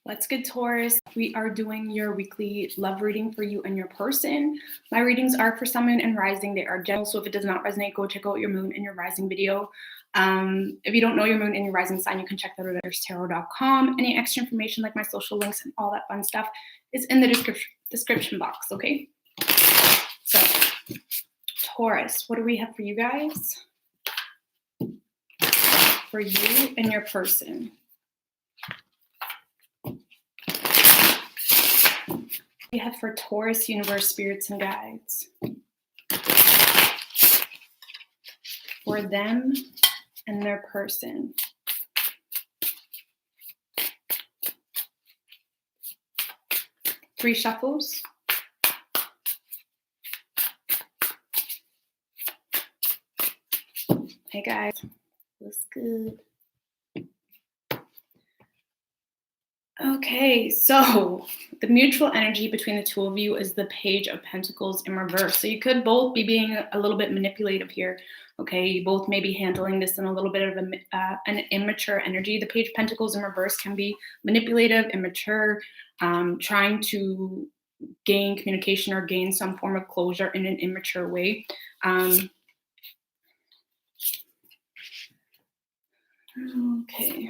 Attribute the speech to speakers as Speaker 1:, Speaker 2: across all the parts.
Speaker 1: What's good, Taurus? We are doing your weekly love reading for you and your person. My readings are for sun, moon, and rising. They are general, so if it does not resonate, go check out your moon and your rising video. If you don't know your moon and your rising sign, you can check that out at tarot.com. Any extra information like my social links and all that fun stuff is in the description box, okay? So, Taurus, what do we have for you guys? For you and your person. We have for Taurus, universe, spirits, and guides. For them and their person. Three shuffles. Hey guys, what's good? Okay, so the mutual energy between the two of you is the Page of Pentacles in reverse. So you could both be being a little bit manipulative here. Okay, you both may be handling this in a little bit of an immature energy. The Page of Pentacles in reverse can be manipulative, immature, trying to gain communication or gain some form of closure in an immature way. Okay.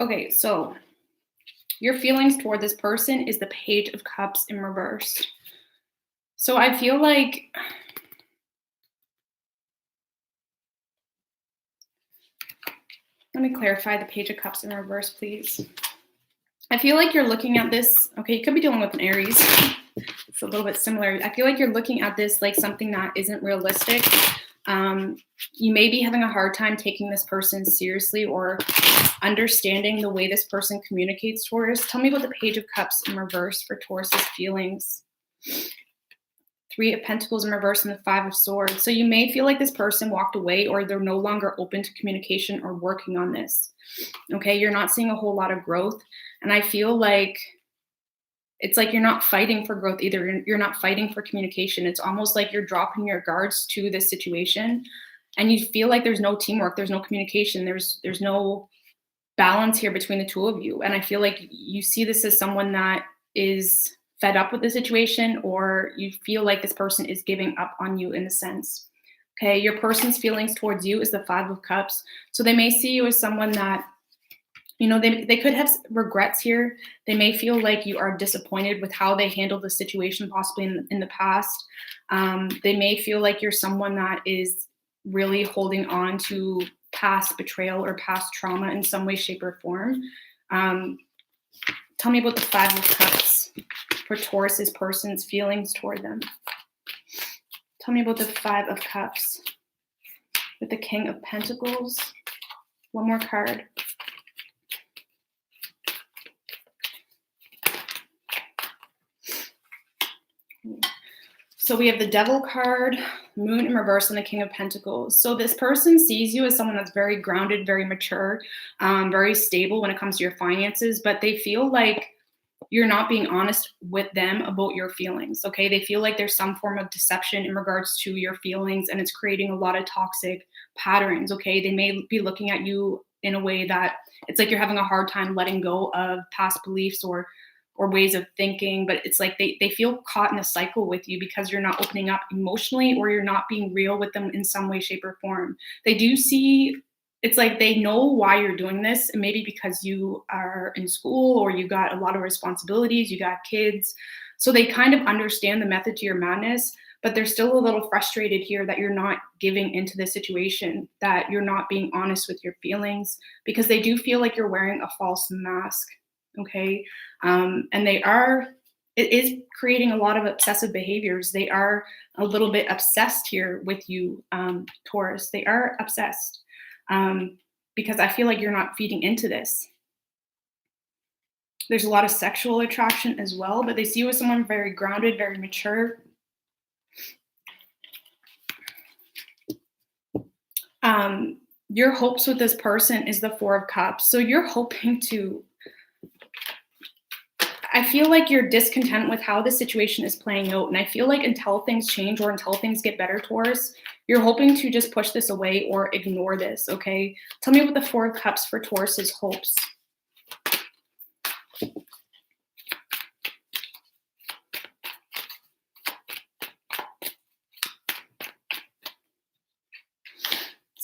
Speaker 1: Okay, so your feelings toward this person is the Page of Cups in reverse. So I feel like let me clarify the Page of Cups in reverse, please. I feel like you're looking at this, okay, you could be dealing with an Aries. It's a little bit similar. I feel like you're looking at this like something that isn't realistic. You may be having a hard time taking this person seriously or understanding the way this person communicates, Taurus. Tell me about the Page of Cups in reverse for Taurus's feelings. Three of Pentacles in reverse and the Five of Swords. So you may feel like this person walked away or they're no longer open to communication or working on this. Okay, you're not seeing a whole lot of growth. And I feel like it's like you're not fighting for growth either. You're not fighting for communication. It's almost like you're dropping your guards to this situation and you feel like there's no teamwork, there's no communication, there's no balance here between the two of you. And I feel like you see this as someone that is fed up with the situation, or you feel like this person is giving up on you in a sense. Okay, your person's feelings towards you is the Five of Cups. So they may see you as someone that, you know, they could have regrets here. They may feel like you are disappointed with how they handled the situation possibly in the past. They may feel like you're someone that is really holding on to past betrayal or past trauma in some way, shape, or form. Tell me about the Five of Cups for Taurus's person's feelings toward them. Tell me about the Five of Cups with the King of Pentacles. One more card. So we have the Devil card, Moon in reverse, and the King of Pentacles. So this person sees you as someone that's very grounded, very mature, very stable when it comes to your finances, but they feel like you're not being honest with them about your feelings, okay? They feel like there's some form of deception in regards to your feelings, and it's creating a lot of toxic patterns, okay? They may be looking at you in a way that it's like you're having a hard time letting go of past beliefs or ways of thinking, but it's like they feel caught in a cycle with you because you're not opening up emotionally or you're not being real with them in some way, shape, or form. They do see, it's like they know why you're doing this, and maybe because you are in school or you got a lot of responsibilities, you got kids. So they kind of understand the method to your madness, but they're still a little frustrated here that you're not giving into the situation, that you're not being honest with your feelings, because they do feel like you're wearing a false mask. Okay. And it is creating a lot of obsessive behaviors. They are a little bit obsessed here with you, Taurus. They are obsessed because I feel like you're not feeding into this. There's a lot of sexual attraction as well, but they see you as someone very grounded, very mature. Your hopes with this person is the Four of Cups. So you're hoping to, I feel like you're discontent with how the situation is playing out. And I feel like until things change or until things get better, Taurus, you're hoping to just push this away or ignore this, okay? Tell me what the Four of Cups for Taurus's hopes.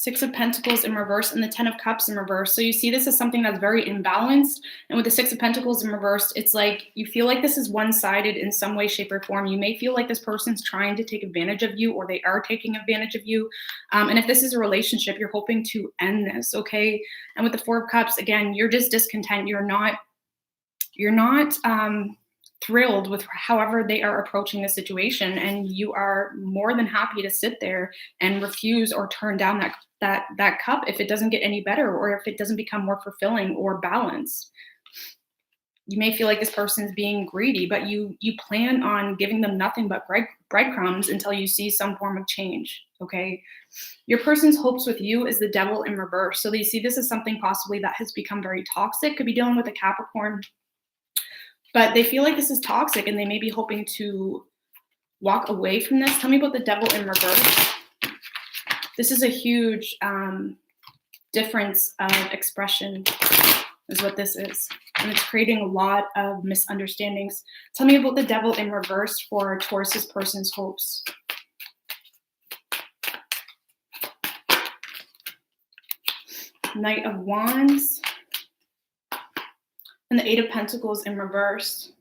Speaker 1: Six of Pentacles in reverse and the Ten of Cups in reverse. So you see this as something that's very imbalanced. And with the Six of Pentacles in reverse, it's like you feel like this is one-sided in some way, shape, or form. You may feel like this person's trying to take advantage of you, or they are taking advantage of you. And if this is a relationship, you're hoping to end this, okay? And with the Four of Cups, again, you're just discontent. You're not thrilled with however they are approaching the situation, and you are more than happy to sit there and refuse or turn down that cup if it doesn't get any better, or if it doesn't become more fulfilling or balanced. You may feel like this person's being greedy, but you plan on giving them nothing but breadcrumbs until you see some form of change, okay? Your person's hopes with you is the Devil in reverse. So you see this as something possibly that has become very toxic. Could be dealing with a Capricorn, but they feel like this is toxic and they may be hoping to walk away from this. Tell me about the Devil in reverse. This is a huge difference of expression is what this is. And it's creating a lot of misunderstandings. Tell me about the Devil in reverse for Taurus's person's hopes. Knight of Wands. And the Eight of Pentacles in reverse.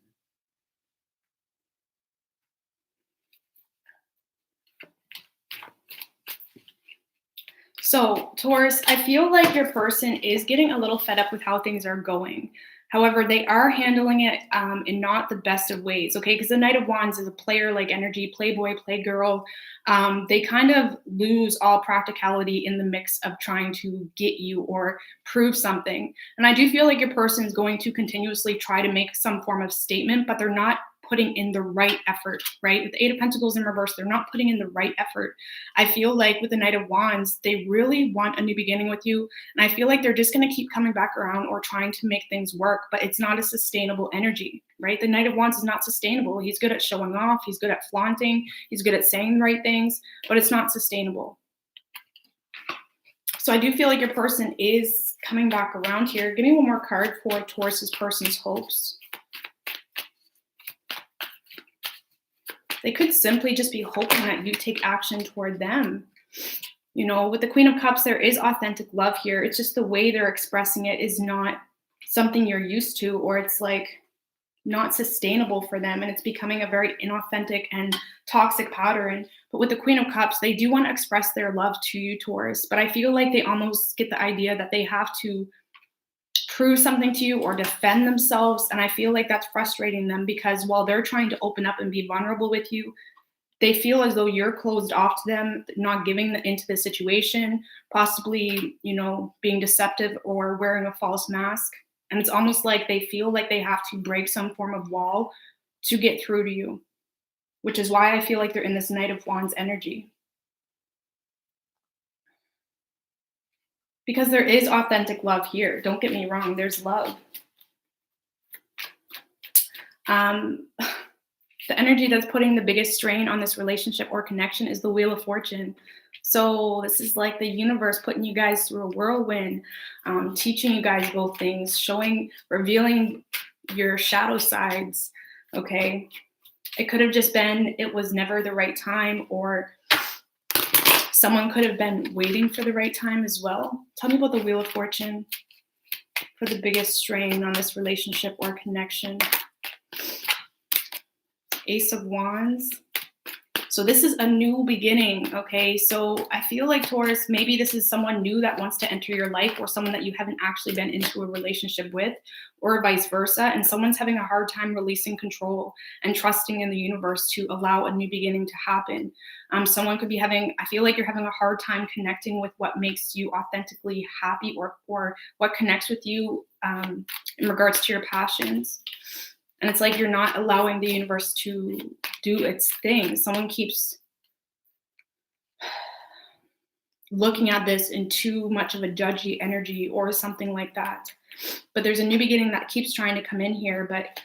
Speaker 1: So, Taurus, I feel like your person is getting a little fed up with how things are going. However, they are handling it in not the best of ways, okay? Because the Knight of Wands is a player-like energy, playboy, playgirl. They kind of lose all practicality in the mix of trying to get you or prove something. And I do feel like your person is going to continuously try to make some form of statement, but they're not putting in the right effort, right? With the Eight of Pentacles in reverse, they're not putting in the right effort. I feel like with the Knight of Wands, they really want a new beginning with you. And I feel like they're just going to keep coming back around or trying to make things work, but it's not a sustainable energy, right? The Knight of Wands is not sustainable. He's good at showing off. He's good at flaunting. He's good at saying the right things, but it's not sustainable. So I do feel like your person is coming back around here. Give me one more card for Taurus's person's hopes. They could simply just be hoping that you take action toward them. You know, with the Queen of Cups, there is authentic love here. It's just the way they're expressing it is not something you're used to, or it's like not sustainable for them, and it's becoming a very inauthentic and toxic pattern. But with the Queen of Cups, they do want to express their love to you, Taurus, but I feel like they almost get the idea that they have to prove something to you or defend themselves. And I feel like that's frustrating them, because while they're trying to open up and be vulnerable with you, they feel as though you're closed off to them, not giving into the situation, possibly, you know, being deceptive or wearing a false mask. And it's almost like they feel like they have to break some form of wall to get through to you, which is why I feel like they're in this Knight of Wands energy. Because there is authentic love here. Don't get me wrong, there's love. The energy that's putting the biggest strain on this relationship or connection is the Wheel of Fortune. So this is like the universe putting you guys through a whirlwind, teaching you guys both things, revealing your shadow sides, okay? It could have just been, it was never the right time, or someone could have been waiting for the right time as well. Tell me about the Wheel of Fortune for the biggest strain on this relationship or connection. Ace of Wands. So this is a new beginning, okay? So I feel like, Taurus, maybe this is someone new that wants to enter your life, or someone that you haven't actually been into a relationship with, or vice versa. And someone's having a hard time releasing control and trusting in the universe to allow a new beginning to happen. Someone could be I feel like you're having a hard time connecting with what makes you authentically happy, or what connects with you in regards to your passions. And it's like you're not allowing the universe to do its thing. Someone keeps looking at this in too much of a judgy energy or something like that. But there's a new beginning that keeps trying to come in here, but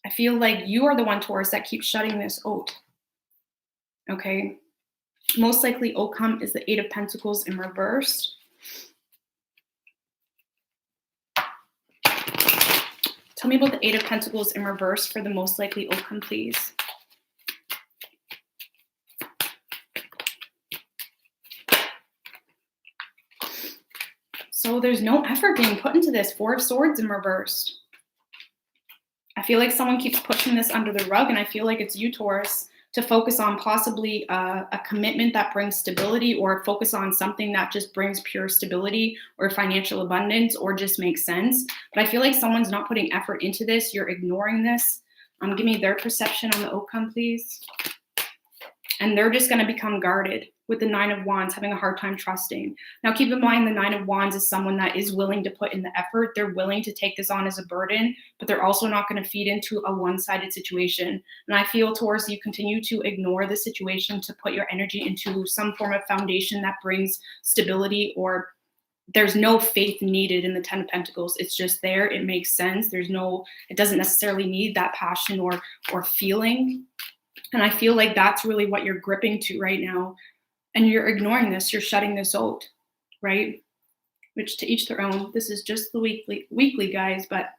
Speaker 1: I feel like you are the one, Taurus, that keeps shutting this out. Okay. Most likely outcome is the Eight of Pentacles in reverse. Tell me about the Eight of Pentacles in reverse for the most likely outcome, please. So there's no effort being put into this. Four of Swords in reverse. I feel like someone keeps pushing this under the rug, and I feel like it's you, Taurus, to focus on possibly a commitment that brings stability, or focus on something that just brings pure stability or financial abundance or just makes sense. But I feel like someone's not putting effort into this. You're ignoring this. Give me their perception on the outcome, please. And they're just going to become guarded with the Nine of Wands, having a hard time trusting. Now, keep in mind, the Nine of Wands is someone that is willing to put in the effort. They're willing to take this on as a burden, but they're also not going to feed into a one-sided situation. And I feel, Taurus, you continue to ignore the situation to put your energy into some form of foundation that brings stability, or there's no faith needed in the Ten of Pentacles. It's just there. It makes sense. It doesn't necessarily need that passion or feeling. And I feel like that's really what you're gripping to right now. And you're ignoring this. You're shutting this out, right? Which, to each their own. This is just the weekly, guys. But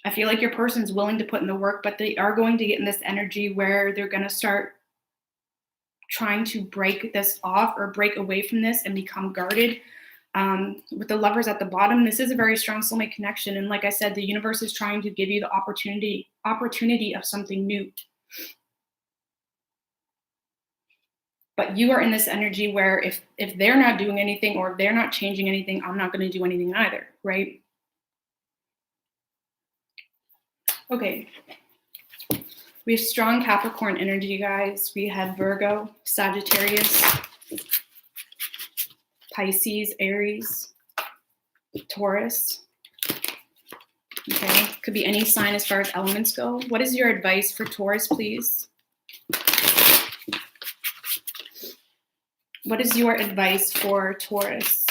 Speaker 1: I feel like your person's willing to put in the work, but they are going to get in this energy where they're going to start trying to break this off or break away from this and become guarded. With the Lovers at the bottom, this is a very strong soulmate connection. And like I said, the universe is trying to give you the opportunity of something new. But you are in this energy where if they're not doing anything, or if they're not changing anything, I'm not going to do anything either, right? Okay. We have strong Capricorn energy, guys. We have Virgo, Sagittarius, Pisces, Aries, Taurus. Okay. Could be any sign as far as elements go. What is your advice for Taurus, please? What is your advice for Taurus?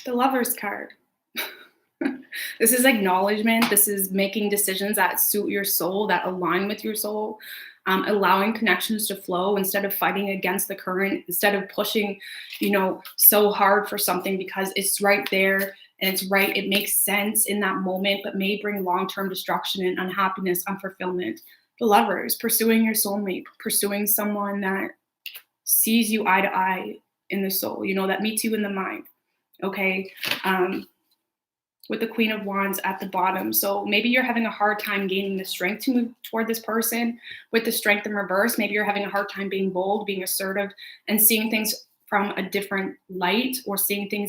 Speaker 1: The Lovers card. This is acknowledgement. This is making decisions that suit your soul, that align with your soul. Allowing connections to flow instead of fighting against the current, instead of pushing, so hard for something because it's right there and it's right. It makes sense in that moment, but may bring long-term destruction and unhappiness, unfulfillment. The Lovers, pursuing your soulmate, pursuing someone that sees you eye to eye in the soul, that meets you in the mind. Okay. With the Queen of Wands at the bottom. So maybe you're having a hard time gaining the strength to move toward this person. With the Strength in reverse, maybe you're having a hard time being bold, being assertive, and seeing things from a different light, or seeing the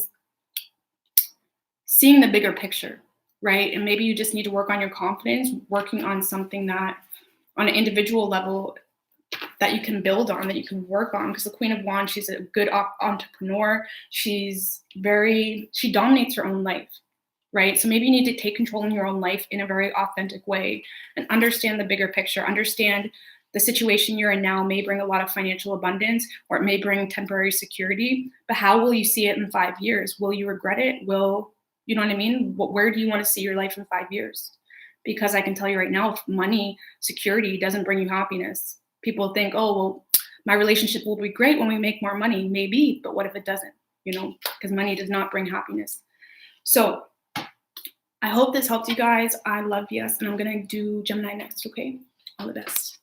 Speaker 1: bigger picture, right? And maybe you just need to work on your confidence, working on something that on an individual level that you can build on, that you can work on. Because the Queen of Wands, she's a good entrepreneur. She dominates her own life. Right? So maybe you need to take control in your own life in a very authentic way and understand the bigger picture. Understand the situation you're in now may bring a lot of financial abundance, or it may bring temporary security, but how will you see it in 5 years? Will you regret it? You know what I mean? Where do you want to see your life in 5 years? Because I can tell you right now, if money, security doesn't bring you happiness. People think, oh, well, my relationship will be great when we make more money. Maybe, but what if it doesn't? Because money does not bring happiness. So I hope this helped you guys. I love you, and I'm going to do Gemini next, okay? All the best.